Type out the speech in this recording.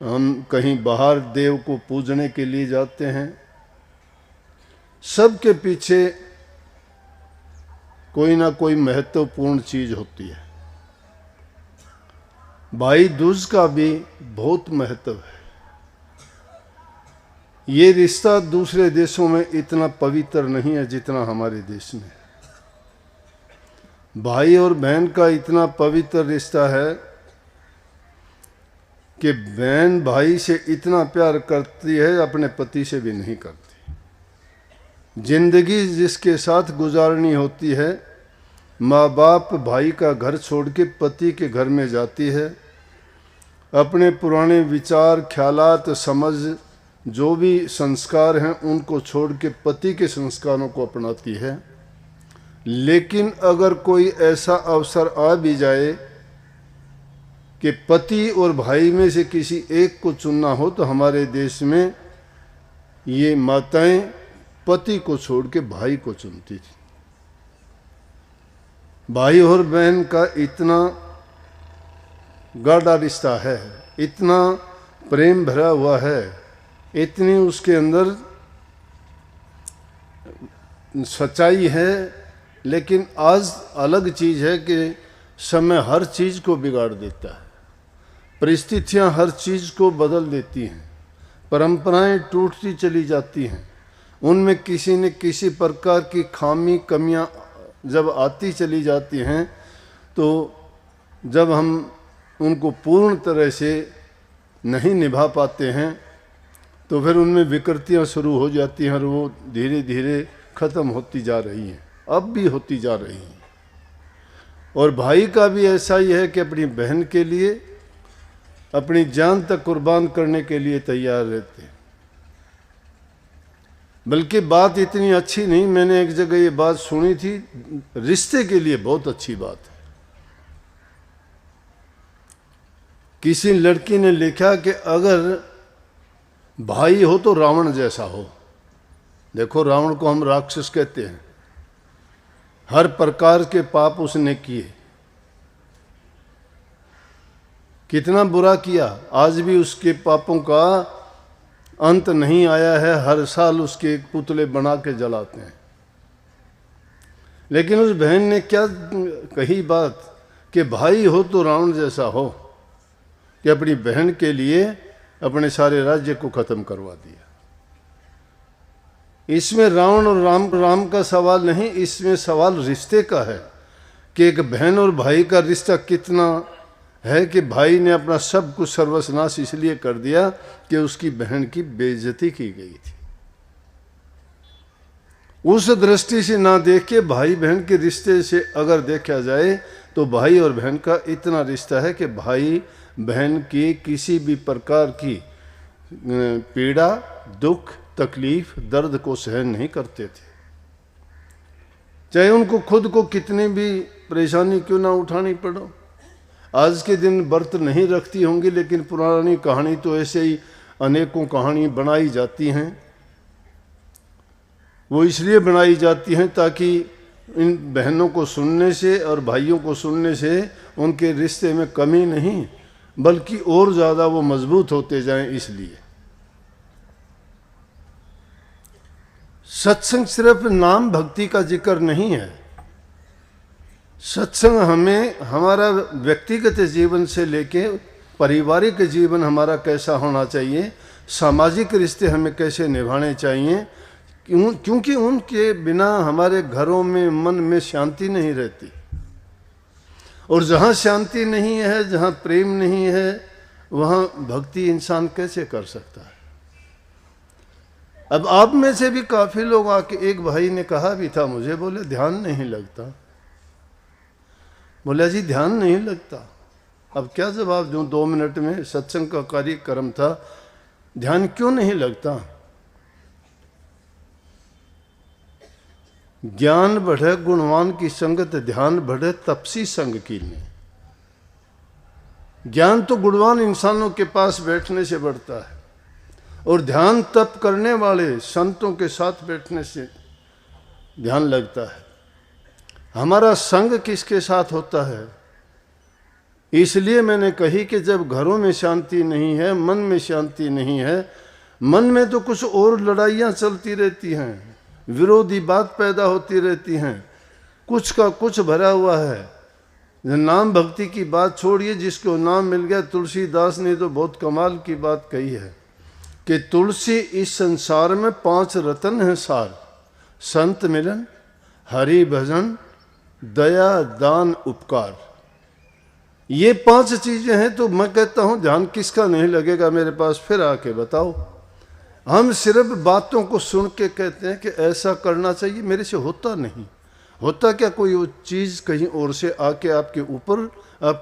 हम कहीं बाहर देव को पूजने के लिए जाते हैं, सबके पीछे कोई ना कोई महत्वपूर्ण चीज होती है। भाई दूज का भी बहुत महत्व है। ये रिश्ता दूसरे देशों में इतना पवित्र नहीं है जितना हमारे देश में। भाई और बहन का इतना पवित्र रिश्ता है कि बहन भाई से इतना प्यार करती है, अपने पति से भी नहीं करती। जिंदगी जिसके साथ गुजारनी होती है, माँ बाप भाई का घर छोड़ के पति के घर में जाती है, अपने पुराने विचार ख्यालात समझ जो भी संस्कार हैं उनको छोड़ के पति के संस्कारों को अपनाती है। लेकिन अगर कोई ऐसा अवसर आ भी जाए कि पति और भाई में से किसी एक को चुनना हो, तो हमारे देश में ये माताएं पति को छोड़ के भाई को चुनती थी। भाई और बहन का इतना गाढ़ा रिश्ता है, इतना प्रेम भरा हुआ है, इतनी उसके अंदर सच्चाई है। लेकिन आज अलग चीज़ है कि समय हर चीज़ को बिगाड़ देता है, परिस्थितियां हर चीज़ को बदल देती हैं, परंपराएं टूटती चली जाती हैं, उनमें किसी न किसी प्रकार की खामी कमियां जब आती चली जाती हैं, तो जब हम उनको पूर्ण तरह से नहीं निभा पाते हैं तो फिर उनमें विकृतियां शुरू हो जाती हैं और वो धीरे धीरे ख़त्म होती जा रही हैं, अब भी होती जा रही हैं। और भाई का भी ऐसा ही है कि अपनी बहन के लिए अपनी जान तक कुर्बान करने के लिए तैयार रहते हैं। बल्कि बात इतनी अच्छी नहीं, मैंने एक जगह ये बात सुनी थी, रिश्ते के लिए बहुत अच्छी बात है। किसी लड़की ने लिखा कि अगर भाई हो तो रावण जैसा हो। देखो, रावण को हम राक्षस कहते हैं, हर प्रकार के पाप उसने किए, कितना बुरा किया, आज भी उसके पापों का अंत नहीं आया है। हर साल उसके पुतले बना के जलाते हैं। लेकिन उस बहन ने क्या कही बात कि भाई हो तो रावण जैसा हो, कि अपनी बहन के लिए अपने सारे राज्य को खत्म करवा दिया। इसमें रावण और राम का सवाल नहीं, इसमें सवाल रिश्ते का है कि एक बहन और भाई का रिश्ता कितना है कि भाई ने अपना सब कुछ सर्वनाश इसलिए कर दिया कि उसकी बहन की बेइज्जती की गई थी। उस दृष्टि से ना देख के भाई बहन के रिश्ते से अगर देखा जाए तो भाई और बहन का इतना रिश्ता है कि भाई बहन की किसी भी प्रकार की पीड़ा, दुख, तकलीफ, दर्द को सहन नहीं करते थे, चाहे उनको खुद को कितनी भी परेशानी क्यों ना उठानी पड़ो। आज के दिन व्रत नहीं रखती होंगी, लेकिन पुरानी कहानी तो ऐसे ही अनेकों कहानी बनाई जाती हैं। वो इसलिए बनाई जाती हैं ताकि इन बहनों को सुनने से और भाइयों को सुनने से उनके रिश्ते में कमी नहीं बल्कि और ज़्यादा वो मजबूत होते जाएं। इसलिए सत्संग सिर्फ नाम भक्ति का जिक्र नहीं है। सत्संग हमें हमारा व्यक्तिगत जीवन से लेके पारिवारिक जीवन हमारा कैसा होना चाहिए, सामाजिक रिश्ते हमें कैसे निभाने चाहिए, क्योंकि उनके बिना हमारे घरों में मन में शांति नहीं रहती। और जहाँ शांति नहीं है, जहाँ प्रेम नहीं है, वहाँ भक्ति इंसान कैसे कर सकता है। अब आप में से भी काफ़ी लोग आके, एक भाई ने कहा भी था मुझे, बोले ध्यान नहीं लगता। बोले जी ध्यान नहीं लगता, अब क्या जवाब दूं। 2 मिनट में सत्संग का कार्यक्रम था, ध्यान क्यों नहीं लगता। ज्ञान बढ़े गुणवान की संगत, ध्यान बढ़े तपसी संग की ने। ज्ञान तो गुणवान इंसानों के पास बैठने से बढ़ता है, और ध्यान तप करने वाले संतों के साथ बैठने से ध्यान लगता है। हमारा संग किसके साथ होता है, इसलिए मैंने कही कि जब घरों में शांति नहीं है, मन में शांति नहीं है, मन में तो कुछ और लड़ाइयाँ चलती रहती हैं, विरोधी बात पैदा होती रहती हैं, कुछ का कुछ भरा हुआ है। नाम भक्ति की बात छोड़िए, जिसको नाम मिल गया। तुलसीदास ने तो बहुत कमाल की बात कही है कि तुलसी इस संसार में 5 रतन हैं सार: संत मिलन, हरि भजन, दया, दान, उपकार। ये 5 चीजें हैं। तो मैं कहता हूं ध्यान किसका नहीं लगेगा मेरे पास, फिर आके बताओ। हम सिर्फ बातों को सुन के कहते हैं कि ऐसा करना चाहिए, मेरे से होता नहीं। होता क्या? कोई वो चीज़ कहीं और से आके आपके ऊपर, आपके